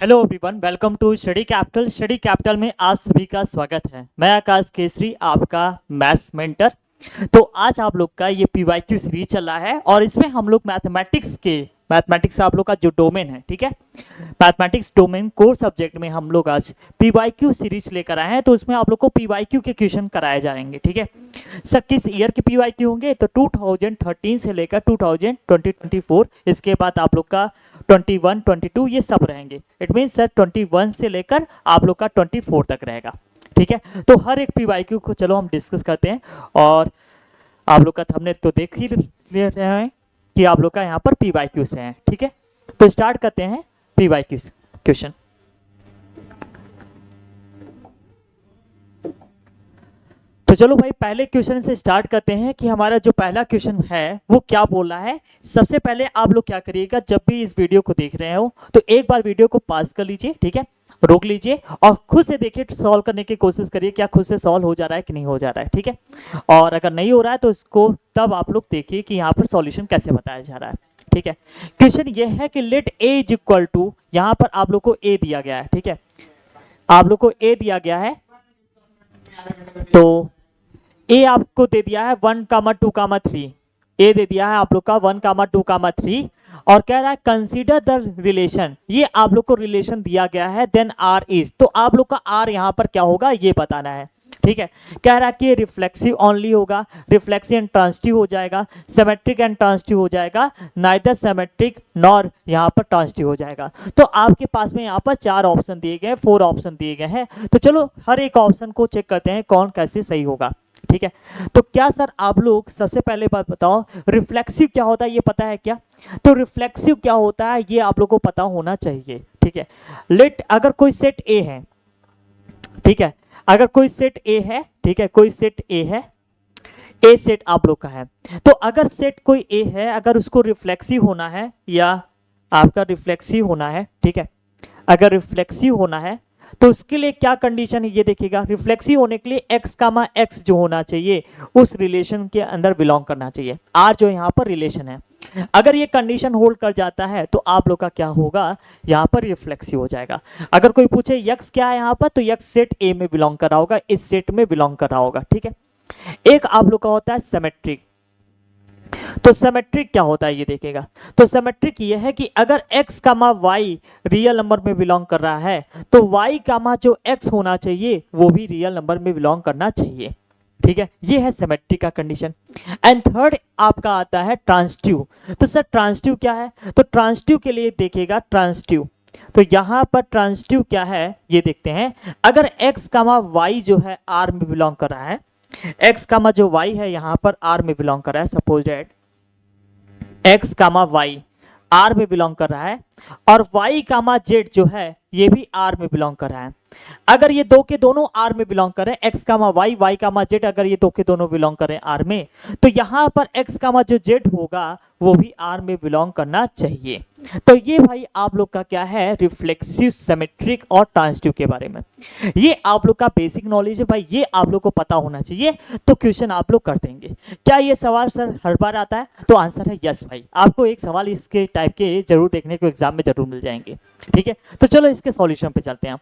Hello everyone, welcome to study capital. Study capital में आप सभी का स्वागत है। मैं आकाश केसरी, आपका मैथ्स मेंटर। तो आज आप लोग का ये पीवाईक्यू सीरीज चल रहा है और इसमें हम लोग मैथमेटिक्स आप लोग का जो डोमेन है, ठीक है, मैथमेटिक्स डोमेन कोर सब्जेक्ट में हम लोग आज पीवाईक्यू सीरीज लेकर आए हैं। तो उसमें आप लोग को पीवाईक्यू के क्वेश्चन कराए जाएंगे, ठीक है। सर किस ईयर के पीवाईक्यू होंगे? तो 2013 से लेकर 2024, इसके बाद आप लोग का 21, 22 ये सब रहेंगे। इट मीन सर 21 से लेकर आप लोग का 24 तक रहेगा, ठीक है। तो हर एक पीवाईक्यू को चलो हम डिस्कस करते हैं। और आप लोग का थंबनेल तो देख ही रहे हैं कि आप लोग का यहाँ पर पीवाईक्यू से हैं, ठीक है। तो स्टार्ट करते हैं पीवाईक्यू क्वेश्चन। तो चलो भाई पहले क्वेश्चन से स्टार्ट करते हैं कि हमारा जो पहला क्वेश्चन है वो क्या बोल रहा है। सबसे पहले आप लोग क्या करिएगा, जब भी इस वीडियो को देख रहे हो तो एक बार वीडियो को पॉज कर लीजिए, ठीक है, रोक लीजिए और खुद से देखिए, सॉल्व करने की कोशिश करिए क्या खुद से सॉल्व हो जा रहा है कि नहीं हो जा रहा है, ठीक है। और अगर नहीं हो रहा है तो इसको तब आप लोग देखिए कि यहाँ पर सॉल्यूशन कैसे बताया जा रहा है, ठीक है। क्वेश्चन ये है कि let A is equal to, यहाँ पर आप लोग को ए दिया गया है, ठीक है, आप लोग को ए दिया गया है। तो ए आपको दे दिया है 1, 2, 3, ए दे दिया है आप लोग का 1, 2, 3 और कह रहा है कंसीडर द रिलेशन, ये आप लोग को रिलेशन दिया गया है, देन आर इज, तो आप लोग का आर यहां पर क्या होगा ये बताना है, ठीक है। कह रहा है कि रिफ्लेक्सिव ओनली होगा, रिफ्लेक्सिव एंड ट्रांसिटिव हो जाएगा, सिमेट्रिक एंड ट्रांसिटिव हो जाएगा, नाइदर सिमेट्रिक नॉर यहाँ पर ट्रांसिटिव हो जाएगा। तो आपके पास में यहाँ पर 4 ऑप्शन दिए गए, 4 ऑप्शन दिए गए हैं। तो चलो हर एक ऑप्शन को चेक करते हैं कौन कैसे सही होगा, ठीक है। तो क्या सर आप लोग सबसे पहले बात बताओ, रिफ्लेक्सिव क्या होता है ये पता है क्या? तो रिफ्लेक्सिव क्या होता है ये आप लोग को पता होना चाहिए, ठीक है। लेट अगर कोई सेट ए है, ठीक है, अगर कोई सेट ए है, ठीक है, कोई सेट ए है, ए सेट आप लोग का है, तो अगर सेट कोई ए है, अगर उसको रिफ्लेक्सिव होना है या आपका रिफ्लेक्सिव होना है, ठीक है, अगर रिफ्लेक्सिव होना है तो उसके लिए क्या कंडीशन है ये देखिएगा। रिफ्लेक्सिव होने के लिए x कामा x जो होना चाहिए उस रिलेशन के अंदर बिलोंग करना चाहिए। r जो यहाँ पर रिलेशन है, अगर ये कंडीशन होल्ड कर जाता है तो आप लोग का क्या होगा, यहाँ पर रिफ्लेक्सिव हो जाएगा। अगर कोई पूछे x क्या है यहाँ पर, तो x सेट a में बिलोंग कर रहा होगा, इस सेट में बिलोंग कर रहा होगा, ठीक है। एक आप लोग का होता है सिमेट्रिक। तो सिमेट्रिक क्या होता है ये देखेगा। तो सिमेट्रिक ये है कि अगर x comma y real number में बिलोंग कर रहा है तो y कामा जो x होना चाहिए वो भी रियल नंबर में बिलोंग करना चाहिए, ठीक है। ये है सिमेट्रिक का कंडीशन। एंड थर्ड आपका आता है ट्रांसिटिव। तो सर ट्रांसिटिव क्या है? तो ट्रांसिटिव के लिए देखिएगा, ट्रांसिटिव तो यहां पर ट्रांसिटिव क्या है ये देखते हैं। अगर x कामा y जो है r में बिलोंग कर रहा है, x कामा जो y है यहां पर r में बिलोंग कर रहा है, suppose that x comma y r में बिलोंग कर रहा है और y कामा z जो है ये भी r में बिलोंग कर रहा है। अगर ये दो के दोनों r में बिलोंग करें, x कामा y, y कामा z, अगर ये दो के दोनों बिलोंग करें r में, तो यहां पर x कामा जो z होगा वो भी r में बिलोंग करना चाहिए। तो ये भाई आप लोग का क्या है, रिफ्लेक्सिव, सिमेट्रिक और ट्रांसिटिव के बारे में ये आप लोग का बेसिक नॉलेज है भाई, ये आप लोग को पता होना चाहिए। तो क्वेश्चन आप लोग कर देंगे। क्या ये सवाल सर हर बार आता है? तो आंसर है यस भाई, आपको एक सवाल इसके टाइप के जरूर देखने को एग्जाम में जरूर मिल जाएंगे, ठीक है। तो चलो इसके सॉल्यूशन पे चलते हैं।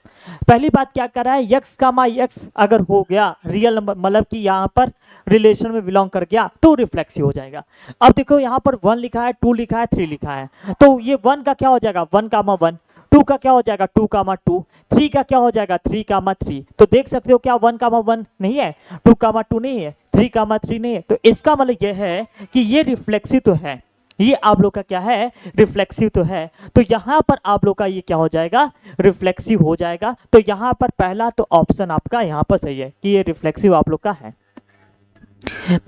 पहली बात क्या कर रहा है, x कामा x अगर हो गया रियल नंबर, मतलब कि यहाँ पर रिलेशन में बिलोंग कर गया तो रिफ्लेक्सिव हो जाएगा। अब देखो यहाँ पर 1 लिखा है, 2 लिखा है, 3 लिखा है, तो ये 1 का क्या हो जाएगा 1 कामा 1, 2 का क्या हो जाएगा 2 कामा 2, 3 का क्या हो जाएगा 3 कामा 3। तो देख सकते हो क्या 1 कामा 1 नहीं है, 2 कामा 2 नहीं है, 3 कामा 3 नहीं है। तो इसका मतलब यह है कि ये रिफ्लेक्सिव तो है, ये आप लोग का क्या है, रिफ्लेक्सिव तो है। तो यहां पर आप लोग का ये क्या हो जाएगा, रिफ्लेक्सिव हो जाएगा। तो यहां पर पहला तो ऑप्शन आपका यहां पर सही है कि ये रिफ्लेक्सिव आप लोग का है।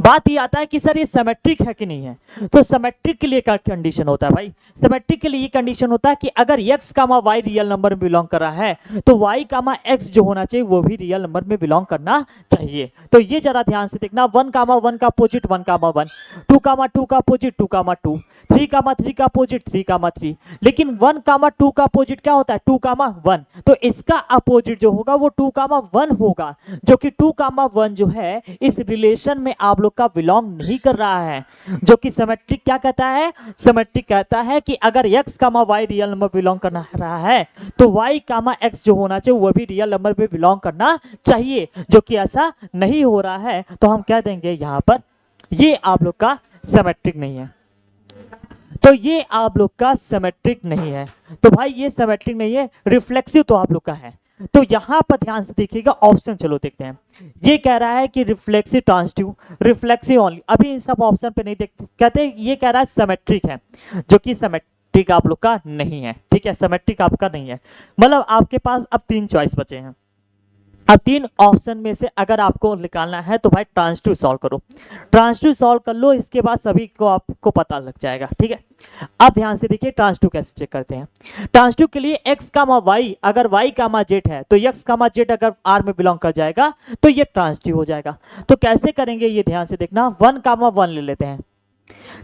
बात ये आता है कि सर ये सिमेट्रिक है कि नहीं है। तो सिमेट्रिक के लिए क्या कंडीशन होता है भाई, सिमेट्रिक के लिए ये कंडीशन होता है कि अगर x comma y real number में बिलोंग कर रहा है तो y कामा x जो होना चाहिए वो भी रियल नंबर में बिलोंग करना चाहिए। तो ये जरा ध्यान से देखना, 1 कामा 1 का अपोजिट 1 कामा 1, 2 कामा 2 का अपोजिट 2 कामा 2, 3 कामा 3 का अपोजिट 3 कामा 3। लेकिन 1 कामा 2 का अपोजिट क्या होता है 2 कामा 1, तो इसका अपोजिट जो होगा वो 2 कामा 1 होगा, जो कि 2 कामा 1 जो है इस रिलेशन में आप लोग का बिलोंग नहीं कर रहा है, जो कि सिमेट्रिक क्या कहता है, सिमेट्रिक कहता है कि अगर x comma y real number belong करना रहा है तो y कामा x जो होना चाहिए वो भी रियल नंबर पे बिलोंग करना चाहिए, जो कि ऐसा नहीं हो रहा है, तो हम कह देंगे यहाँ पर ये आप लोग का सिमेट्रिक नहीं है। तो ये आप लोग का सिमेट्रिक नहीं है, तो भाई ये सिमेट्रिक नहीं है, रिफ्लेक्सिव तो आप लोग का है। तो यहां पर ध्यान से देखिएगा ऑप्शन, चलो देखते हैं। ये कह रहा है कि रिफ्लेक्सिव ट्रांसटिव, रिफ्लेक्सिव ओनली, अभी इन सब ऑप्शन पे नहीं देखते, कहते हैं ये कह रहा है सिमेट्रिक है, जो कि सिमेट्रिक आप लोग का नहीं है, ठीक है, सिमेट्रिक आपका नहीं है। मतलब आपके पास अब 3 चॉइस बचे हैं। अब 3 ऑप्शन में से अगर आपको निकालना है तो भाई ट्रांसटिव सॉल्व करो, ट्रांसटिव सॉल्व कर लो, इसके बाद सभी को आपको पता लग जाएगा, ठीक है। अब ध्यान से देखिए ट्रांसटिव कैसे चेक करते हैं। ट्रांसटिव के लिए x कामा y, अगर y कामा z है तो x कामा z अगर r में बिलोंग कर जाएगा तो ये ट्रांसटिव हो जाएगा। तो कैसे करेंगे ये ध्यान से देखना, 1 कामा 1 ले लेते हैं,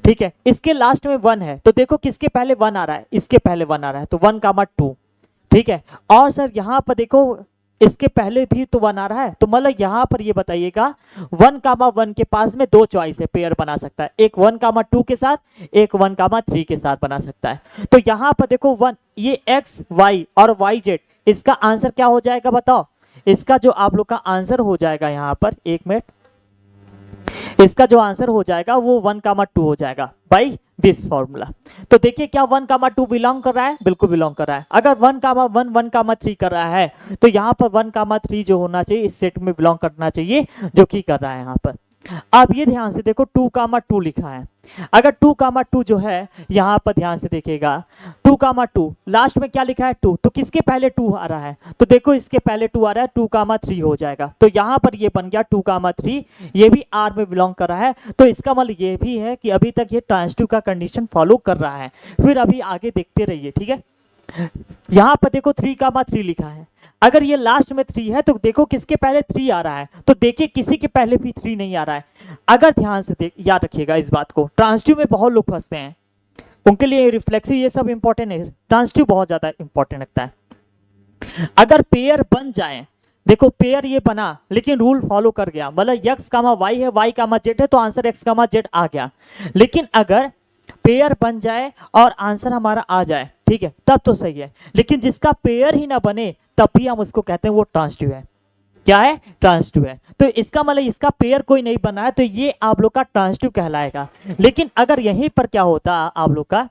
ठीक है, इसके लास्ट में 1 है तो देखो किसके पहले 1 आ रहा है, इसके पहले 1 आ रहा है, तो 1 कामा 2, ठीक है। और सर यहाँ पर देखो इसके पहले भी तो 1 आ रहा है, तो मतलब यहाँ पर ये बताइएगा 1 कामा 1 के पास में 2 चॉइस है, पेयर बना सकता है, एक 1 कामा 2 के साथ, एक 1 कामा 3 के साथ बना सकता है। तो यहाँ पर देखो 1, ये x y और y z, इसका आंसर क्या हो जाएगा बताओ, इसका जो आप लोग का आंसर हो जाएगा यहाँ पर, 1 मिनट, इसका जो आंसर हो जाएगा वो 1 कामा 2 हो जाएगा बाई दिस फॉर्मूला। तो देखिए क्या 1 कामा 2 बिलोंग कर रहा है, बिल्कुल बिलोंग कर रहा है। अगर 1 कामा 1 1 कामा 3 कर रहा है तो यहाँ पर 1 कामा 3 जो होना चाहिए इस सेट में बिलोंग करना चाहिए, जो कि कर रहा है यहाँ पर। अब ये ध्यान से देखो 2 कामा 2 लिखा है, अगर 2 कामा 2 जो है यहाँ पर ध्यान से देखिएगा 2 कामा 2 लास्ट में क्या लिखा है 2, तो किसके पहले 2 आ रहा है, तो देखो इसके पहले 2 आ रहा है, 2 कामा 3 हो जाएगा। तो यहाँ पर ये बन गया 2 कामा 3, ये भी R में बिलोंग कर रहा है। तो इसका मतलब ये भी है कि अभी तक ये ट्रांसटिव का कंडीशन फॉलो कर रहा है। फिर अभी आगे देखते रहिए, ठीक है। यहाँ पर देखो 3 कामा 3 लिखा है, अगर ये लास्ट में 3 है तो देखो किसके पहले 3 आ रहा है, तो देखिए किसी के पहले भी 3 नहीं आ रहा है। अगर ध्यान से याद रखिएगा इस बात को, ट्रांसटिव में बहुत लोग फंसते हैं, उनके लिए रिफ्लेक्सिव ये सब इंपॉर्टेंट है, ट्रांसटिव बहुत ज्यादा इंपॉर्टेंट लगता है। अगर पेयर बन जाए, देखो पेयर ये बना लेकिन रूल फॉलो कर गया, मतलब x कामा y है, y कामा z है, तो आंसर x कामा z आ गया। लेकिन अगर पेयर बन जाए और आंसर हमारा आ जाए, ठीक है, तब तो सही है। लेकिन जिसका पेयर ही ना बने तब भी हम उसको कहते हैं वो ट्रांसटिव है। क्या है, ट्रांसटिव है। तो इसका मतलब इसका पेयर कोई नहीं बना है तो ये आप लोग का ट्रांसटिव कहलाएगा। लेकिन अगर यहीं पर क्या होता आप लोग का,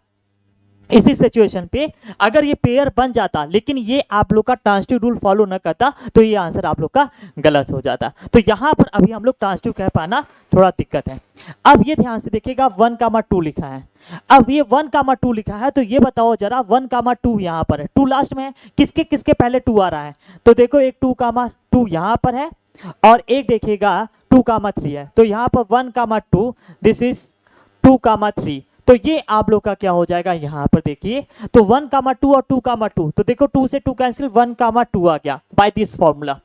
इसी सिचुएशन पे अगर ये पेयर बन जाता लेकिन ये आप लोग का ट्रांसटिव रूल फॉलो न करता तो ये आंसर आप लोग का गलत हो जाता। तो यहाँ पर अभी हम लोग ट्रांसटिव कह पाना थोड़ा दिक्कत है। अब ये ध्यान से देखिएगा 1 कामा 2 लिखा है, अब ये 1 कामा 2 लिखा है तो ये बताओ जरा 1 कामा 2 यहाँ पर है, 2 लास्ट में है, किसके किसके पहले 2 आ रहा है, तो देखो एक 2 कामा 2 यहाँ पर है और एक देखिएगा 2 कामा 3 है। तो यहाँ पर 1 कामा 2, दिस इज 2 कामा 3, तो ये आप लोग का क्या हो जाएगा, यहाँ पर देखिए तो 1 कामा 2 और 2 कामा 2, तो देखो 2 से 2 कैंसिल, 1 कामा 2 आ गया बाय दिस फॉर्मूला।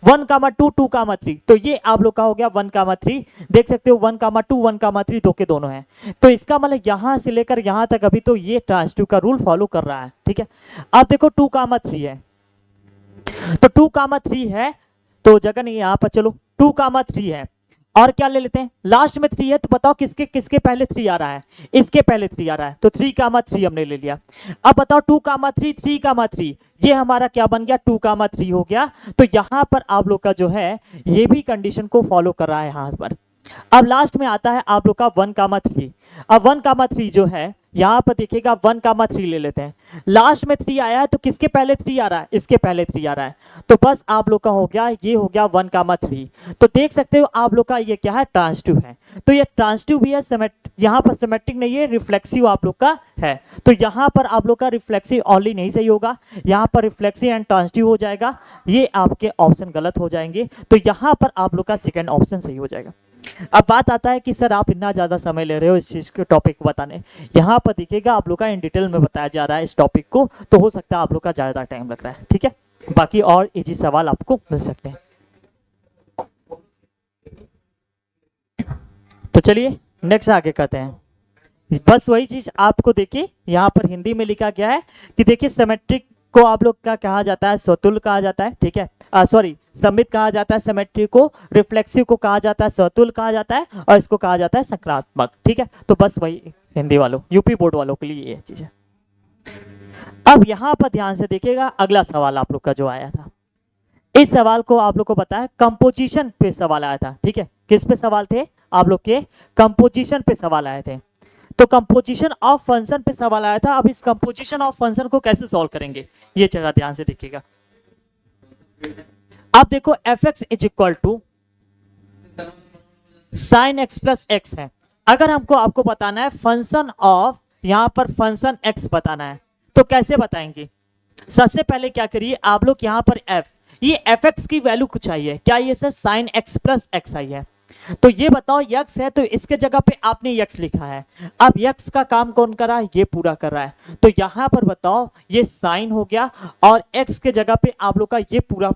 1 कामा 2 2 कामा 3, तो ये आप लोग का हो गया 1 कामा 3, देख सकते हो 1 कामा 2 1 कामा 3 दो के दोनों हैं। तो इसका मतलब यहाँ से लेकर यहाँ तक अभी तो ये ट्रांसटिव का रूल फॉलो कर रहा है, ठीक है। अब देखो 2 कामा 3 है, तो 2 कामा 3 है तो जगह नहीं यहाँ पर, चलो 2 कामा 3 है और क्या ले लेते हैं, लास्ट में 3 है तो बताओ किसके किसके पहले 3 आ रहा है, इसके पहले 3 आ रहा है, तो 3 कामा 3 हमने ले लिया। अब बताओ 2 कामा 3 3 कामा 3, ये हमारा क्या बन गया 2 कामा 3 हो गया। तो यहाँ पर आप लोग का जो है ये भी कंडीशन को फॉलो कर रहा है यहाँ पर। अब लास्ट में आता है आप लोग का 1 कामा 3, अब 1 कामा 3 जो है यहाँ पर देखिएगा 1 कामा 3 ले लेते हैं, लास्ट में 3 आया है तो किसके पहले 3 आ रहा है, इसके पहले 3 आ रहा है, तो बस आप लोग का हो गया ये हो गया 1 कामा 3। तो देख सकते हो आप लोग का ये क्या है, ट्रांसटिव है। तो ये ट्रांसटिव भी है, यहाँ पर सिमेट्रिक नहीं है, रिफ्लेक्सिव आप लोग का है। तो यहाँ पर आप लोग का रिफ्लेक्सिव ओनली नहीं सही होगा, यहाँ पर रिफ्लेक्सिव एंड ट्रांसटिव हो जाएगा, ये आपके ऑप्शन गलत हो जाएंगे। तो यहाँ पर आप लोग का सेकेंड ऑप्शन सही हो जाएगा। अब बात आता है कि सर आप इतना ज्यादा समय ले रहे हो इस चीज के टॉपिक को बताने, यहाँ पर देखिएगा आप लोग का इन डिटेल में बताया जा रहा है इस टॉपिक को, तो हो सकता है आप लोग का ज्यादा टाइम लग रहा है, ठीक है। बाकी और इजी सवाल आपको मिल सकते हैं। तो चलिए नेक्स्ट आगे करते हैं। बस वही चीज आपको देखिए यहाँ पर हिंदी में लिखा गया है कि देखिए सिमेट्रिक को आप लोग क्या कहा जाता है, स्वतुल्य कहा जाता है, ठीक है, सॉरी सममित कहा जाता है, सिमेट्री को, रिफ्लेक्सिव को कहा जाता है स्वतुल्य कहा जाता है, और इसको कहा जाता है सकारात्मक, ठीक है। तो बस वही हिंदी वालों, यूपी बोर्ड वालों के लिए ये चीज है। अब यहाँ पर ध्यान से देखिएगा, अगला सवाल आप लोग का जो आया था, इस सवाल को आप लोग को पता है कंपोजिशन पे सवाल आया था, ठीक है। किस पे सवाल थे आप लोग के, कंपोजिशन पे सवाल आए थे। तो कंपोजिशन ऑफ फंक्शन पे सवाल आया था। अब इस कंपोजिशन ऑफ फंक्शन को कैसे सॉल्व करेंगे, ये जरा ध्यान से देखिएगा। आप देखो F X is equal to sine X plus X है। अगर हमको आपको बताना है फंक्शन ऑफ, यहां पर फंक्शन एक्स बताना है, तो कैसे बताएंगे। सबसे पहले क्या करिए आप लोग, यहां पर एफ, ये एफ एक्स की वैल्यू कुछ आई है, क्या ये sir sine X plus X आई है। तो ये बताओ यक्स है, तो इसके जगह पे आपने यक्स लिखा है। अब यक्स का काम कौन कर रहा है, ये पूरा कर रहा है। तो यहां पर बताओ ये साइन हो गया, और एक्स के जगह पे आप लोग का ये पूरा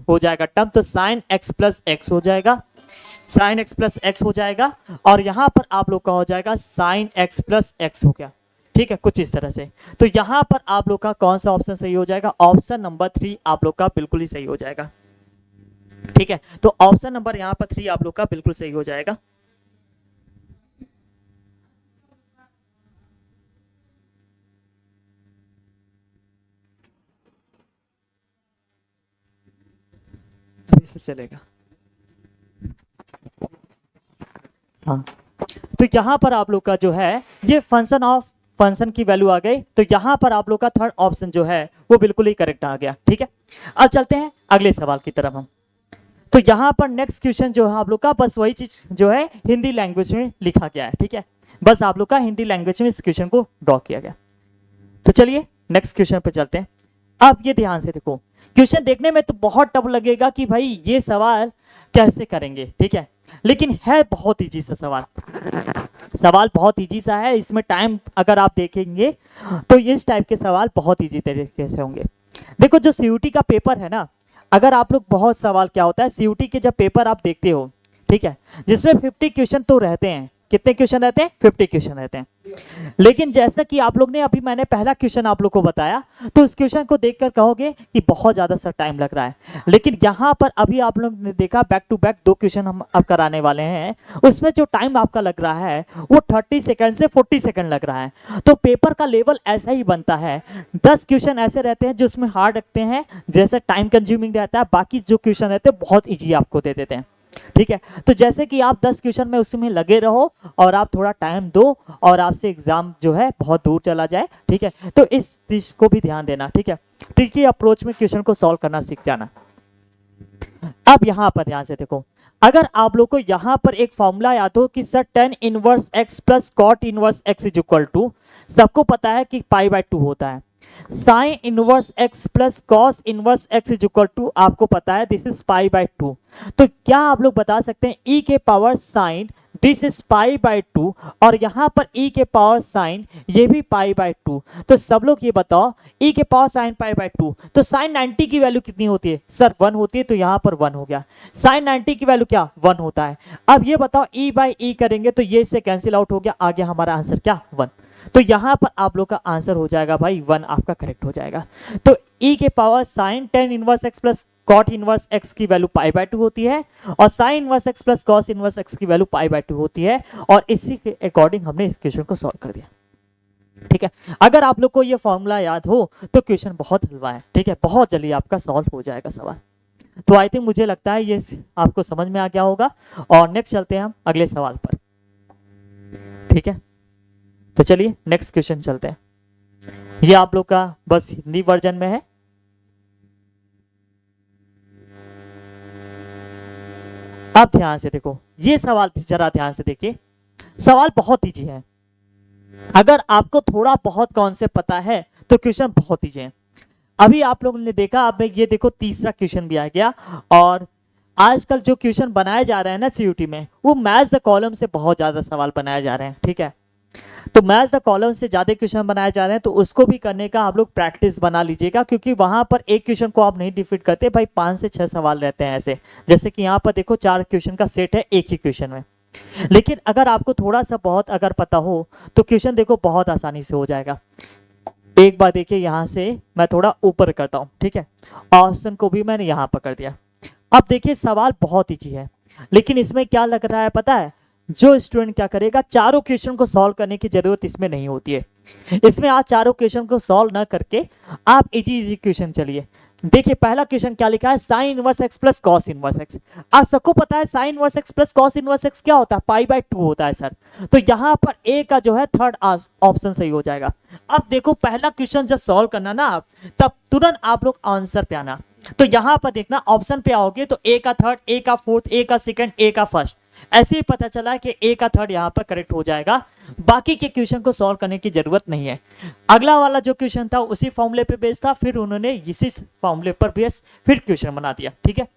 हो जाएगा टर्म, तो साइन एक्स प्लस एक्स हो जाएगा, साइन एक्स प्लस एक्स हो जाएगा, और यहां पर आप लोग का हो जाएगा साइन एक्स प्लस एक्स हो गया, ठीक है, कुछ इस तरह से। तो यहां पर आप लोग का कौन सा ऑप्शन सही हो जाएगा, ऑप्शन नंबर 3 आप लोग का बिल्कुल ही सही हो जाएगा, ठीक है। तो ऑप्शन नंबर यहां पर 3 आप लोग का बिल्कुल सही हो जाएगा। अभी से चलेगा, हाँ। तो यहां पर आप लोग का जो है ये फंक्शन ऑफ फंक्शन की वैल्यू आ गई, तो यहां पर आप लोग का थर्ड ऑप्शन जो है वो बिल्कुल ही करेक्ट आ गया, ठीक है। अब चलते हैं अगले सवाल की तरफ हम। तो यहां पर नेक्स्ट क्वेश्चन जो है आप लोग का बस वही चीज जो है हिंदी लैंग्वेज में लिखा गया है, ठीक है। बस आप लोग का हिंदी लैंग्वेज में इस क्वेश्चन को ड्रॉ किया गया। तो चलिए नेक्स्ट क्वेश्चन पे चलते हैं। अब ये ध्यान से देखो, क्वेश्चन देखने में तो बहुत टफ लगेगा कि भाई ये सवाल कैसे करेंगे, ठीक है, लेकिन है बहुत इजी सा सवाल। सवाल बहुत इजी सा है, इसमें टाइम अगर आप देखेंगे तो इस टाइप के सवाल बहुत इजी तरीके से होंगे। देखो जो सीयूटी का पेपर है ना, अगर आप लोग बहुत सवाल क्या होता है सीयूटी के जब पेपर आप देखते हो, ठीक है, जिसमें 50 क्वेश्चन तो रहते हैं, कितने क्वेश्चन रहते हैं, 50 क्वेश्चन रहते हैं। लेकिन जैसा कि आप लोग ने अभी मैंने पहला क्वेश्चन आप लोग को बताया, तो उस क्वेश्चन को देखकर कहोगे कि बहुत ज्यादा सर टाइम लग रहा है, लेकिन यहाँ पर अभी आप लोग ने देखा बैक टू बैक 2 क्वेश्चन हम अब कराने वाले हैं, उसमें जो टाइम आपका लग रहा है वो 30 सेकंड से 40 सेकंड लग रहा है। तो पेपर का लेवल ऐसा ही बनता है, 10 क्वेश्चन ऐसे रहते हैं जो उसमें हार्ड रखते हैं, जैसे टाइम कंज्यूमिंग रहता है, बाकी जो क्वेश्चन रहते हैं बहुत ईजी आपको दे देते हैं, ठीक है। तो जैसे कि आप 10 क्वेश्चन में उसमें लगे रहो और आप थोड़ा टाइम दो और आपसे एग्जाम जो है बहुत दूर चला जाए, ठीक है। तो इस चीज को भी ध्यान देना, ठीक है, ट्रिकी अप्रोच में क्वेश्चन को सॉल्व करना सीख जाना। अब यहां पर ध्यान से देखो, अगर आप लोग को यहां पर एक फॉर्मूला याद हो कि sir tan inverse x plus cot inverse x is equal to, सबको पता है कि π/2 होता है, sine inverse x plus cos inverse x is equal to आपको पता है दिस इज π/2। तो क्या आप लोग बता सकते हैं e के पावर साइन दिस इज π/2, और यहां पर e के पावर साइन ये भी π/2। तो सब लोग ये बताओ e के पावर साइन π/2, तो साइन 90 की वैल्यू कितनी होती है सर 1 होती है, तो यहां पर 1 हो गया, साइन 90 की वैल्यू क्या 1 होता है। अब ये बताओ e/e करेंगे तो ये से कैंसिल आउट हो गया, आ गया हमारा आंसर क्या 1। तो यहां पर आप लोग का आंसर हो जाएगा भाई 1 आपका करेक्ट हो जाएगा। तो e के power sine tan inverse x plus cot inverse x की वैल्यू π/2 होती है, और sine inverse x plus cos inverse x की वैल्यू π/2 होती है, और इसी के अकॉर्डिंग हमने इस क्वेश्चन को सॉल्व कर दिया, ठीक है। अगर आप लोग को ये फॉर्मूला याद हो तो क्वेश्चन बहुत हलवा है, ठीक है, बहुत जल्दी आपका सॉल्व हो जाएगा सवाल। तो आई थिंक मुझे लगता है ये आपको समझ में आ गया होगा, और नेक्स्ट चलते हैं हम अगले सवाल पर, ठीक है। तो चलिए नेक्स्ट क्वेश्चन चलते हैं, ये आप लोग का बस हिंदी वर्जन में है। अब ध्यान से देखो ये सवाल जरा ध्यान से देखिए, सवाल बहुत इजी है, अगर आपको थोड़ा बहुत कॉन्सेप्ट पता है तो क्वेश्चन बहुत इजी है। अभी आप लोगों ने देखा, अब ये देखो तीसरा क्वेश्चन भी आ गया, और आजकल जो क्वेश्चन बनाए जा रहे हैं ना सीयूटी में, वो मैच द कॉलम से बहुत ज्यादा सवाल बनाए जा रहे हैं, ठीक है। तो मैच द कॉलम से ज्यादा क्वेश्चन बनाए जा रहे हैं, तो उसको भी करने का आप लोग प्रैक्टिस बना लीजिएगा, क्योंकि वहां पर एक क्वेश्चन को आप नहीं डिफीट करते भाई, 5 से 6 सवाल रहते हैं ऐसे, जैसे कि यहाँ पर देखो 4 क्वेश्चन का सेट है एक ही क्वेश्चन में। लेकिन अगर आपको थोड़ा सा बहुत अगर पता हो तो क्वेश्चन देखो बहुत आसानी से हो जाएगा। एक बार देखिए, यहां से मैं थोड़ा ऊपर करता हूं, ठीक है, ऑप्शन को भी मैंने यहां पर कर दिया। अब देखिए सवाल बहुत इजी है, लेकिन इसमें क्या लग रहा है पता है, जो स्टूडेंट क्या करेगा, चारों क्वेश्चन को सॉल्व करने की जरूरत इसमें नहीं होती है। इसमें आज चारों क्वेश्चन को सॉल्व ना करके आप इजी इजी क्वेश्चन चलिए। देखिए पहला क्वेश्चन क्या लिखा है, sine inverse x plus cos inverse x. आप सबको पता है sine inverse x plus cos inverse x क्या होता है, पाई बाय 2 होता है सर। तो यहां पर ए का जो है थर्ड ऑप्शन सही हो जाएगा। अब देखो पहला क्वेश्चन जब सॉल्व करना ना आप, तब तुरंत आप लोग आंसर पे आना। तो यहां पर देखना ऑप्शन पे आओगे तो ए का थर्ड, ए का फोर्थ, ए का सेकंड, ए का फर्स्ट, ऐसे ही पता चला कि ए का थर्ड यहां पर करेक्ट हो जाएगा। बाकी के क्वेश्चन को सॉल्व करने की जरूरत नहीं है। अगला वाला जो क्वेश्चन था उसी फॉर्मूले पे बेस्ड था, फिर उन्होंने इसी फॉर्मूले पर बेस फिर क्वेश्चन बना दिया, ठीक है।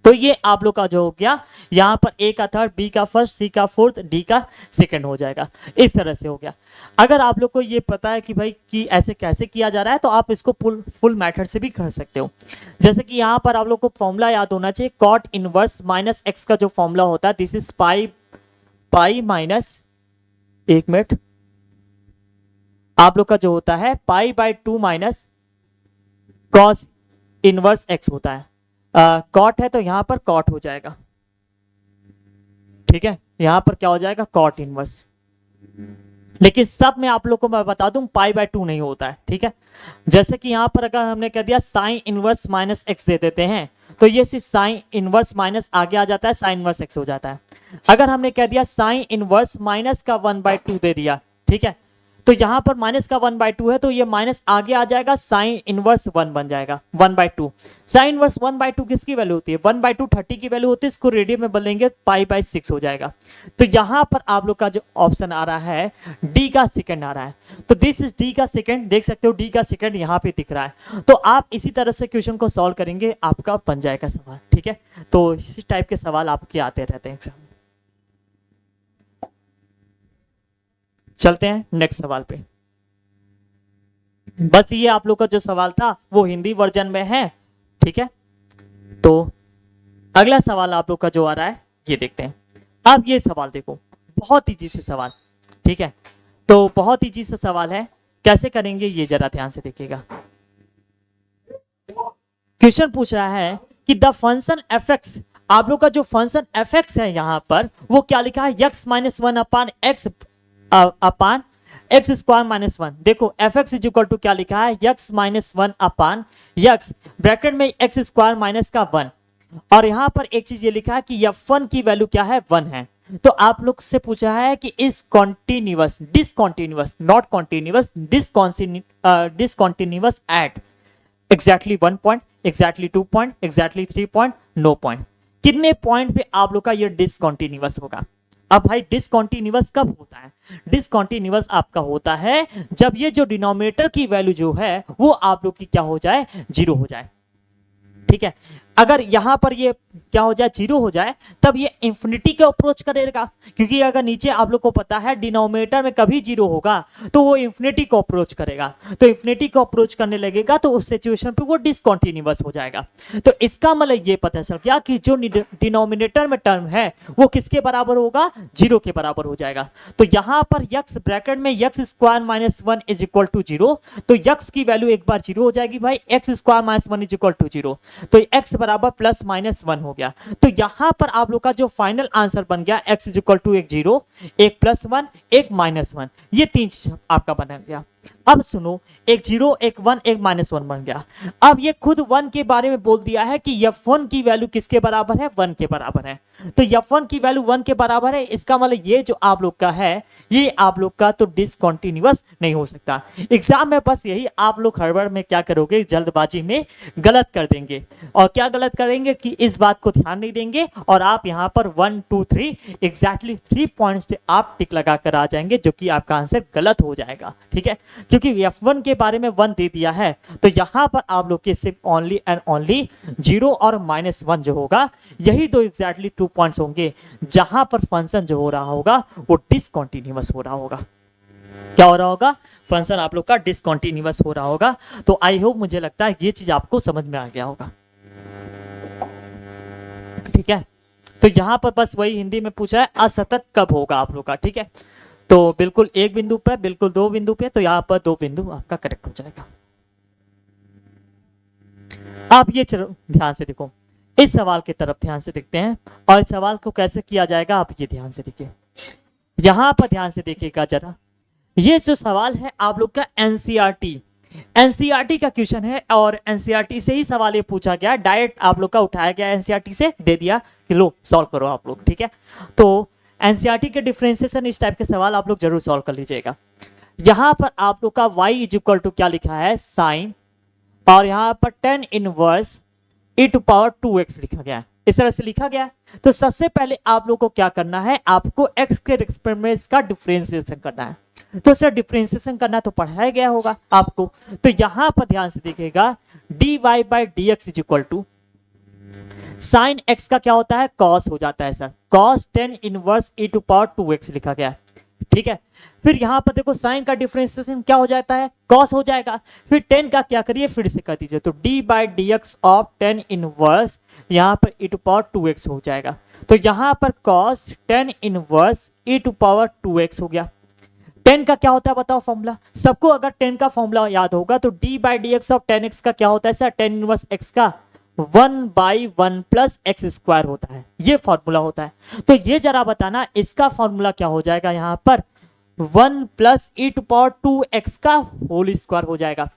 तो ये आप लोग का जो हो गया, यहां पर ए का थर्ड, बी का फर्स्ट, सी का फोर्थ, डी का सेकंड हो जाएगा। इस तरह से हो गया। अगर आप लोग को ये पता है कि भाई कि ऐसे कैसे किया जा रहा है, तो आप इसको फुल मेथड से भी कर सकते हो। जैसे कि यहां पर आप लोग को फॉर्मूला याद होना चाहिए, कॉट इनवर्स माइनस एक्स का जो फॉर्मूला होता है, दिस इज पाई माइनस, एक मिनट, आप लोग का जो होता है pi by 2 minus cos inverse x होता है। कॉट है तो यहां पर कॉट हो जाएगा, ठीक है, यहां पर क्या हो जाएगा, कॉट इनवर्स। लेकिन सब में आप लोग को मैं बता दूं पाई बाय 2 नहीं होता है, ठीक है। जैसे कि यहां पर अगर हमने कह दिया साइन इनवर्स माइनस एक्स दे देते हैं, तो ये सिर्फ साइन इनवर्स माइनस आगे आ जाता है, साइन इनवर्स एक्स हो जाता है। अगर हमने कह दिया साइन इनवर्स माइनस का 1/2 दे दिया, ठीक है, तो यहां पर माइनस का 1/2 है, तो ये माइनस आगे आ जाएगा, साइन इनवर्स 1 बन जाएगा, 1/2। साइन इनवर्स 1/2 किसकी वैल्यू होती है, 1/2 30 की वैल्यू होती है, इसको रेडियन में बदलेंगे पाई बाय 6 हो जाएगा। तो यहां पर आप लोग का जो ऑप्शन आ रहा है, डी का सेकंड आ रहा है। तो दिस इज डी का सेकंड, देख सकते हो डी का सेकंड यहां पे दिख रहा है। तो आप इसी तरह से क्वेश्चन को सॉल्व करेंगे, आपका बन जाएगा सवाल, ठीक है। तो इस टाइप के सवाल आपके आते रहते हैं एग्जाम। चलते हैं नेक्स्ट सवाल पे। बस ये आप लोग का जो सवाल था वो हिंदी वर्जन में है, ठीक है। तो अगला सवाल आप लोग का जो आ रहा है ये देखते हैं। अब ये सवाल देखो, बहुत इजी से सवाल, ठीक है। तो बहुत इजी से सवाल है, कैसे करेंगे ये जरा ध्यान से देखिएगा। क्वेश्चन पूछ रहा है कि द फंक्शन एफ एक्स, आप लोग का जो फंक्शन एफ एक्स है यहां पर वो क्या लिखा है, X minus 1 upon X upon X square minus 1। देखो F X is equal to क्या लिखा है, X minus 1 upon X, bracket में एक्स स्क्वायर माइनस का 1, और यहां पर एक चीज ये लिखा है कि f1 की वैल्यू क्या है, 1 है। तो आप लोग से पूछा है कि इस continuous, discontinuous, not continuous, discontinuous at exactly 1 point, exactly 2 point, exactly 3 point, no point, कितने पॉइंट पे आप लोग का ये डिसकॉन्टिन्यूअस होगा। अब भाई डिसकॉन्टिन्यूअस कब होता है, डिसकॉन्टिन्यूअस आपका होता है जब ये जो डिनोमिनेटर की वैल्यू जो है वो आप लोग की क्या हो जाए, 0 हो जाए, ठीक है। अगर यहां पर ये क्या हो जाए, 0 हो जाए, तब ये इंफिनिटी को अप्रोच करेगा, क्योंकि अगर नीचे आप लोग को पता है डिनोमिनेटर में कभी 0 होगा तो वो इंफिनिटी को अप्रोच करेगा। तो इंफिनिटी को अप्रोच करने लगेगा तो उस सिचुएशन पे वो डिसकंटीन्यूअस हो जाएगा। तो इसका मतलब ये पता चल गया कि जो डिनोमिनेटर में टर्म है वो किसके बराबर होगा, 0 के बराबर हो जाएगा। तो यहां पर x ब्रैकेट में X square minus 1 is equal to 0, तो x की वैल्यू एक बार 0 हो जाएगी भाई, X square minus 1 is equal to 0, तो x बराबर प्लस माइनस 1 हो गया। तो यहां पर आप लोग का जो फाइनल आंसर बन गया, x इज इक्वल टू एक 0, एक प्लस 1, एक माइनस 1, ये 3 आपका बन गया। अब सुनो, एक 0, एक 1, एक माइनस 1 बन गया। अब ये खुद 1 के बारे में बोल दिया है कि f1 की वैल्यू किसके बराबर है, 1 के बराबर है। तो f1 की वैल्यू 1 के बराबर है, इसका मतलब ये जो आप लोग का है ये आप लोग का तो डिसकंटीन्यूअस नहीं हो सकता। एग्जाम में बस यही आप लोग हड़बड़ में क्या करोगे, जल्दबाजी में गलत कर देंगे। और क्या गलत करेंगे कि इस बात को ध्यान नहीं देंगे और आप यहाँ पर 1 2 3 एग्जैक्टली 3 पॉइंट्स पे आप टिक लगा कर आ जाएंगे, जो कि आपका आंसर गलत हो जाएगा, ठीक है। क्योंकि f1 के बारे में 1 दे दिया है, तो यहां पर आप लोग के सिर्फ ओनली एंड ओनली 0 और माइनस 1 जो होगा, यही दो एग्जैक्टली 2 पॉइंट्स होंगे जहां पर फंक्शन जो हो रहा होगा वो डिसकंटीन्यूअस हो रहा होगा। क्या हो रहा होगा, फंक्शन आप लोग का डिसकंटीन्यूअस हो रहा होगा। तो आई होप, मुझे लगता है ये चीज आपको समझ में आ गया होगा, ठीक है। तो यहां पर बस वही हिंदी में पूछा है असतत कब होगा आप लोग का, ठीक है। तो बिल्कुल एक बिंदु पे, बिल्कुल दो बिंदु पे, तो यहाँ पर दो बिंदु आपका करेक्ट हो जाएगा। आप ये चलो ध्यान से देखो, इस सवाल की तरफ ध्यान से देखते हैं और इस सवाल को कैसे किया जाएगा आप ये ध्यान से देखिए। यहां पर ध्यान से देखिएगा जरा, ये जो सवाल है आप लोग का एनसीईआरटी का क्वेश्चन है और एनसीईआरटी से ही सवाल ये पूछा गया, डायरेक्ट आप लोग का उठाया गया एनसीईआरटी से, दे दिया कि लो सॉल्व करो आप लोग, ठीक है। तो एनसीईआरटी के डिफरेंशिएशन इस टाइप के सवाल आप लोग जरूर सॉल्व कर लीजिएगा। यहां पर आप लोग का y इज इक्वल टू क्या लिखा है, साइन, और यहां पर tan inverse e to power 2x लिखा गया है, इस तरह से लिखा गया है। तो सबसे पहले आप लोग को क्या करना है, आपको x के रिस्पेक्ट में इसका डिफरेंशिएशन करना है। तो सर डिफरेंशिएशन करना तो पढ़ाया गया होगा आपको, तो यहां पर ध्यान से देखिएगा, dy by D X is equal to sine x का क्या होता है, cos हो जाता है sir, cos tan inverse e to power 2x लिखा गया है, ठीक है। फिर यहां पर देखो साइन का डिफरेंशिएशन क्या हो जाता है, cos हो जाएगा। फिर tan का क्या करिए, फिर से कर दीजिए, तो d by D X of tan inverse यहां पर e टू पावर 2x हो जाएगा। तो यहां पर cos tan inverse e to power 2x हो गया। tan का क्या होता है बताओ फॉर्मूला, सबको अगर tan का फॉर्मूला याद होगा तो d by D X of tan x का क्या होता है सर, tan इनवर्स x का 1/1 प्लस एक्स स्क्वायर होता है, ये फॉर्मूला होता है। तो ये जरा बताना इसका फॉर्मूला क्या हो जाएगा, यहां पर 1 plus E to power 2x का होल स्क्वायर हो जाएगा।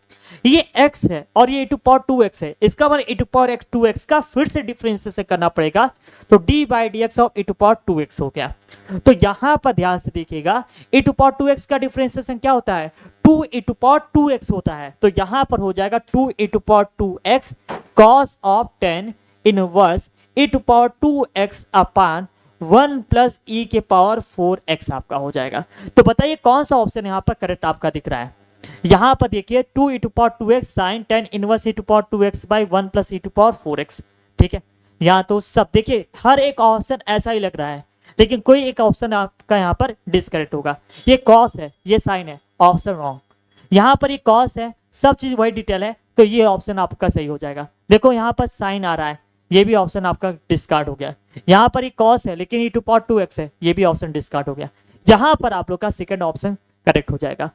ये x है और ये e टू पावर 2x है, इसका मतलब e टू पावर 2x का फिर से डिफरेंशिएशन करना पड़ेगा, तो d by D X of e to power 2x हो गया। तो यहां पर ध्यान से देखिएगा, e टू पावर 2x का डिफरेंशिएशन क्या होता है, 2 e टू पावर 2x होता है। तो यहां पर हो जाएगा 2 e to power 2x cos of tan inverse e to power 2x upon 1 plus e के पावर 4x आपका हो जाएगा। तो बताइए कौन सा ऑप्शन यहाँ पर करेक्ट आपका दिख रहा है। यहाँ पर देखिए 2 e to power 2x sine tan inverse e to power 2x by 1 plus e to power 4x, ठीक है। यहाँ तो सब देखिए हर एक ऑप्शन ऐसा ही लग रहा है, लेकिन कोई एक ऑप्शन आपका यहाँ पर डिस्करेक्ट होगा। ये cos है, ये साइन है, ऑप्शन रॉन्ग। यहाँ पर ये cos है, सब चीज वही डिटेल है, तो ये ऑप्शन आपका सही हो जाएगा। देखो यहाँ पर साइन आ रहा है, ये भी ऑप्शन आपका डिस्कार्ड हो गया। यहाँ पर ये cos है लेकिन e टू पावर 2x है, ये भी ऑप्शन डिस्कार्ड हो गया। यहाँ पर आप लोग का सेकंड ऑप्शन करेक्ट हो जाएगा।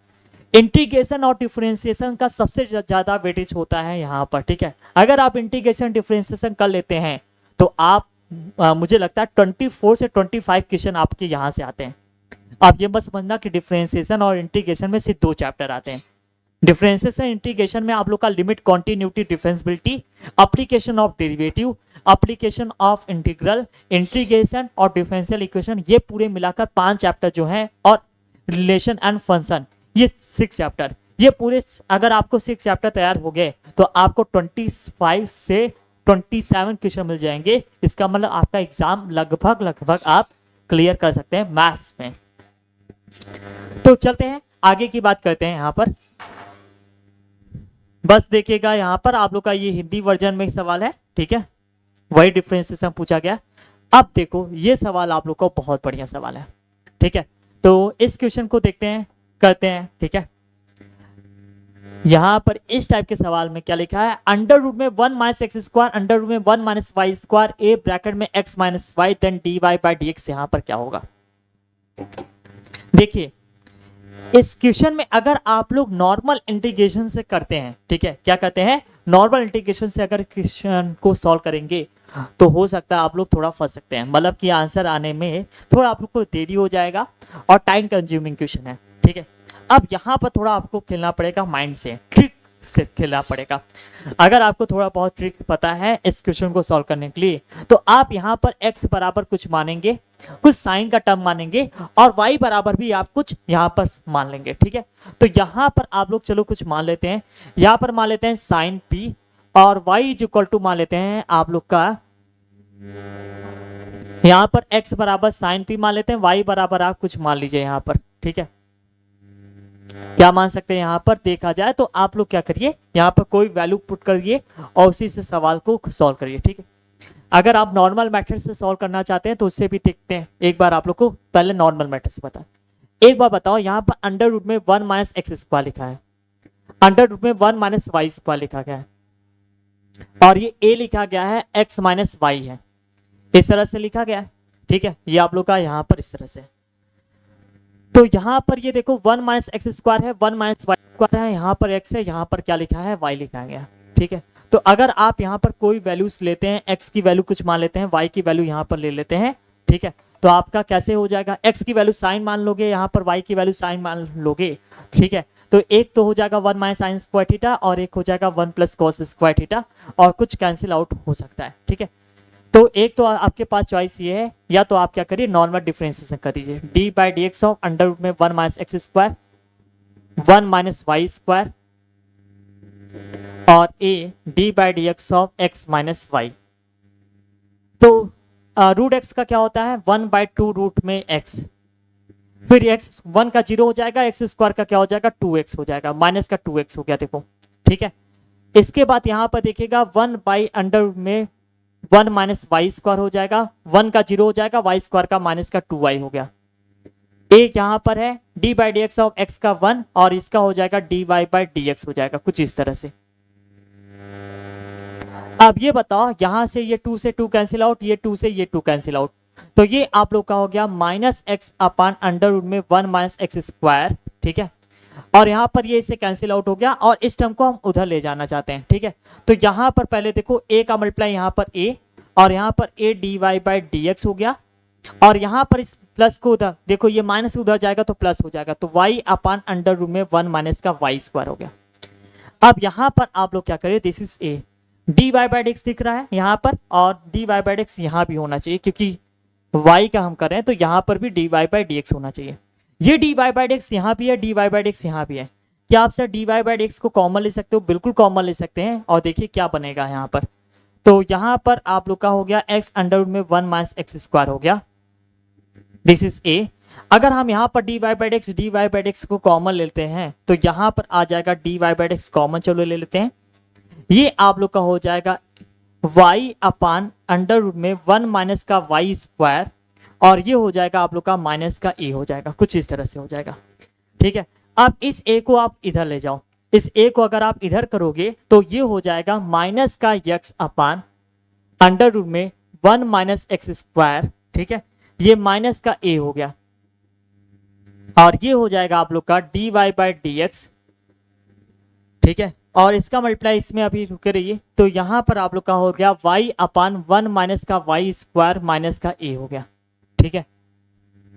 इंटीग्रेशन और डिफरेंशिएशन का सबसे ज्यादा वेटेज होता है यहाँ पर, ठीक है। अगर आप इंटीग्रेशन डिफरेंशिएशन कर लेते हैं तो आप मुझे लगता है 24 से 25 क्वेश्चन आपके यहाँ से आते हैं। आप ये बस समझना कि डिफरेंशिएशन और इंटीग्रेशन में सिर्फ 2 चैप्टर आते हैं। डिफरेंशिएशन इंटीग्रेशन में आप लोग का limit, continuity, differentiability, application of derivative, application of integral, integration और डिफरेंशियल इक्वेशन, ये पूरे मिलाकर 5 चैप्टर जो हैं, और रिलेशन एंड फंक्शन, ये 6 चैप्टर, ये पूरे अगर आपको 6 चैप्टर तैयार हो गए तो आपको 25 से 27 क्वेश्चन मिल जाएंगे। इसका मतलब आपका एग्जाम लगभग आप क्लियर कर सकते हैं मैथ्स में। तो चलते हैं आगे की बात करते हैं। यहाँ पर बस देखिएगा, यहाँ पर आप लोग का ये हिंदी वर्जन में सवाल है, ठीक है, वही डिफरेंशिएशन पूछा गया। अब देखो ये सवाल आप लोग को बहुत बढ़िया सवाल है, ठीक है। तो इस क्वेश्चन को देखते हैं, करते हैं, ठीक है। यहां पर इस टाइप के सवाल में क्या लिखा है, अंडर रूट में 1 minus x square, under root में 1 minus Y square, a bracket में x minus Y, then D Y by D x, यहाँ पर क्या होगा। देखिए इस क्वेश्चन में अगर आप लोग नॉर्मल इंटीग्रेशन से करते हैं, ठीक है, क्या करते हैं, नॉर्मल इंटीग्रेशन से अगर क्वेश्चन को सॉल्व करेंगे तो हो सकता है आप लोग थोड़ा फंस सकते हैं, मतलब कि आंसर आने में थोड़ा आप लोग को देरी हो जाएगा और टाइम कंज्यूमिंग क्वेश्चन है, ठीक है। अब यहाँ पर थोड़ा आपको खेलना पड़ेगा, माइंड से, ट्रिक से खेलना पड़ेगा। अगर आपको थोड़ा बहुत ट्रिक पता है इस क्वेश्चन को सॉल्व करने के लिए, तो आप यहाँ पर x बराबर कुछ मानेंगे, कुछ साइन का टर्म मानेंगे, और y बराबर भी आप कुछ यहाँ पर मान लेंगे, ठीक है। तो यहाँ पर आप लोग चलो कुछ मान लेते हैं, यहाँ पर मान लेते हैं साइन p, और y इज इक्वल टू मान लेते हैं आप लोग का, यहाँ पर x बराबर साइन p मान लेते हैं, y बराबर आप कुछ मान लीजिए यहाँ पर, ठीक है। क्या मान सकते हैं यहाँ पर देखा जाए तो आप लोग क्या करिए, यहाँ पर कोई वैल्यू पुट करिए और उसी से सवाल को सॉल्व करिए, ठीक है। अगर आप नॉर्मल मेथड से सॉल्व करना चाहते हैं तो उससे भी देखते हैं। एक बार आप लोग को पहले नॉर्मल मेथड से बता, एक बार बताओ, यहाँ पर अंडर रूट में 1 माइनस एक्स स्क्वायर लिखा है, अंडर रूट में 1 माइनस वाई स्क्वायर लिखा गया है, और ये a लिखा गया है x माइनस वाई है, इस तरह से लिखा गया है, ठीक है। ये आप लोग का यहाँ पर इस तरह से, तो यहाँ पर ये देखो 1 माइनस एक्स स्क्वायर है, 1 माइनस वाई स्क्वायर है, यहाँ पर x है, यहाँ पर क्या लिखा है y लिखा गया, ठीक है। तो अगर आप यहाँ पर कोई वैल्यूज लेते हैं, x की वैल्यू कुछ मान लेते हैं, y की वैल्यू यहाँ पर ले लेते हैं, ठीक है, तो आपका कैसे हो जाएगा, x की वैल्यू साइन मान लोगे, यहाँ पर y की वैल्यू साइन मान लोगे, ठीक है। तो एक तो हो जाएगा 1 माइनस साइन स्क्वायर थीटा और एक हो जाएगा 1 प्लस कॉस स्क्वायर थीटा, और कुछ कैंसिल आउट हो सकता है, ठीक है। तो एक तो आपके पास चॉइस ये है, या तो आप क्या करिए नॉर्मल डिफरेंशिएशन कर दीजिए, D by D X of under root में 1 minus x square 1 minus Y square और ए D by D X of X minus Y. तो रूट एक्स का क्या होता है 1/2 रूट में एक्स, फिर एक्स 1 का 0 हो जाएगा, एक्स स्क्वायर का क्या हो जाएगा 2x हो जाएगा, माइनस का 2x हो गया देखो, ठीक है। इसके बाद यहां पर देखिएगा 1 बाई अंडर में 1 माइनस वाई स्क्वायर हो जाएगा, 1 का 0 हो जाएगा, वाई स्क्वायर का माइनस का 2y हो गया। एक यहां पर है D by D X of X का 1 और इसका हो जाएगा D Y by D X हो जाएगा, कुछ इस तरह से। अब ये बताओ यहां से ये 2 से 2 कैंसिल आउट, ये 2 से ये 2 कैंसिल आउट, तो ये आप लोग का हो गया minus x upon under root में 1 माइनस एक्स स्क्वायर, ठीक है। और यहाँ पर ये इससे कैंसिल आउट हो गया और इस टर्म को हम उधर ले जाना चाहते हैं, ठीक है। तो यहाँ पर पहले देखो a का मल्टीप्लाई यहाँ पर a और यहाँ पर a D Y by D X हो गया, और यहाँ पर इस प्लस को उधर देखो, ये माइनस उधर जाएगा तो प्लस हो जाएगा, तो y अपान अंडर रूट में 1 माइनस का वाई स्क्वायर हो गया। अब यहाँ पर आप लोग क्या करें, this is a, D Y by D X दिख रहा है यहाँ पर, और D Y by D x यहाँ भी होना चाहिए, क्योंकि y का हम कर रहे हैं तो यहाँ पर भी d Y by D x होना चाहिए। ये d Y by D x यहाँ भी है, d Y by D x यहाँ भी है। क्या आप sir d Y by D x को कॉमन ले सकते हो, बिल्कुल कॉमन ले सकते हैं, और देखिए क्या बनेगा यहाँ पर। तो यहाँ पर आप लोग का हो गया एक्स अंडर रूट में 1 माइनस एक्स स्क्वायर हो गया, दिस इज ए। अगर हम यहाँ पर d Y by D x को कॉमन लेते हैं तो यहाँ पर आ जाएगा D Y by D x common, चलो ले लेते हैं, ये आप लोग का हो जाएगा y अपान अंडर रूट में 1 माइनस का वाई स्क्वायर, और ये हो जाएगा आप लोग का माइनस का ए हो जाएगा, कुछ इस तरह से हो जाएगा, ठीक है। अब इस a को आप इधर ले जाओ, इस a को अगर आप इधर करोगे तो ये हो जाएगा माइनस का x अपान अंडर रूट में 1 माइनस एक्स स्क्वायर, ठीक है, ये माइनस का a हो गया, और ये हो जाएगा आप लोग का d Y by D x, ठीक है। और इसका मल्टीप्लाई इसमें अभी रुके रहिए, तो यहां पर आप लोग का हो गया y अपान 1 माइनस का वाई स्क्वायर माइनस का a हो गया, ठीक है।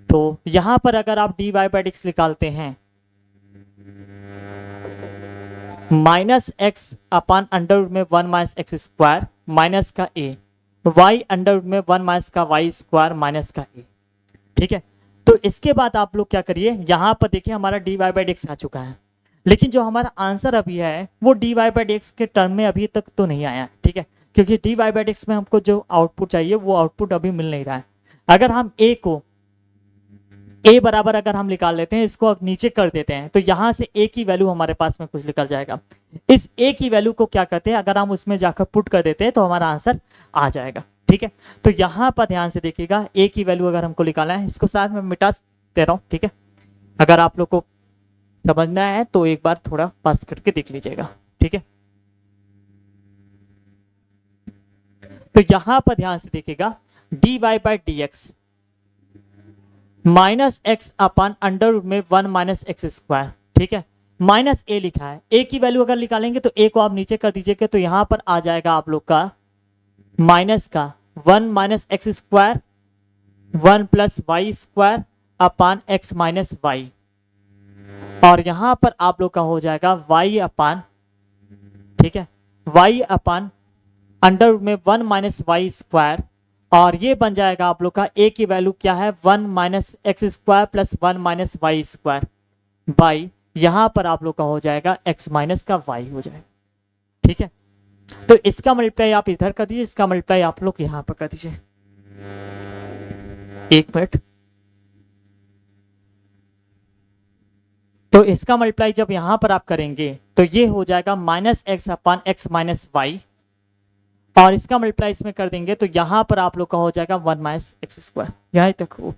तो यहां पर अगर आप d Y by D x निकालते हैं, माइनस एक्स अपान अंडर में 1 माइनस एक्स स्क्वायर माइनस का a, y अंडर में 1 माइनस का वाई स्क्वायर माइनस का a, ठीक है। तो इसके बाद आप लोग क्या करिए, यहां पर देखिए हमारा D Y by D X आ चुका है, लेकिन जो हमारा आंसर अभी है वो D Y by D X के टर्म में अभी तक तो नहीं आया, ठीक है, क्योंकि D Y by D X में हमको जो आउटपुट चाहिए वो आउटपुट अभी मिल नहीं रहा है। अगर हम a को a बराबर अगर हम निकाल लेते हैं, इसको नीचे कर देते हैं, तो यहां से a की वैल्यू हमारे पास में कुछ निकल जाएगा। इस a की वैल्यू को क्या कहते हैं, अगर हम उसमें जाकर पुट कर देते हैं तो हमारा आंसर आ जाएगा, ठीक है। तो यहाँ पर ध्यान से देखिएगा, a की वैल्यू अगर हमको निकालना है, इसको साथ में मिटा दे रहा हूँ, ठीक है। अगर आप लोग को समझना है तो एक बार थोड़ा पास करके देख लीजिएगा, ठीक है। तो यहां पर ध्यान से देखिएगा, d Y by D x minus x upon under root में 1 माइनस एक्स स्क्वायर, ठीक है, माइनस ए लिखा है। ए की वैल्यू अगर निकालेंगे तो ए को आप नीचे कर दीजिएगा, तो यहां पर आ जाएगा आप लोग का माइनस का 1 minus x square 1 plus y square upon x minus y, और यहां पर आप लोग का हो जाएगा y अपान, ठीक है, y अपान अंडर में 1 माइनस वाई स्क्वायर, और ये बन जाएगा आप लोग का a की वैल्यू क्या है 1 minus x square plus 1 minus Y square by, यहां पर आप लोग का हो जाएगा x माइनस का y हो जाएगा, ठीक है। तो इसका मल्टीप्लाई आप इधर कर दीजिए, इसका मल्टीप्लाई आप लोग यहां पर कर दीजिए, एक मिनट। तो इसका मल्टीप्लाई जब यहां पर आप करेंगे तो ये हो जाएगा minus x upon x minus y, और इसका मल्टीप्लाई इसमें कर देंगे तो यहां पर आप लोग का हो जाएगा 1 माइनस एक्स स्क्वायर, यहां तक हो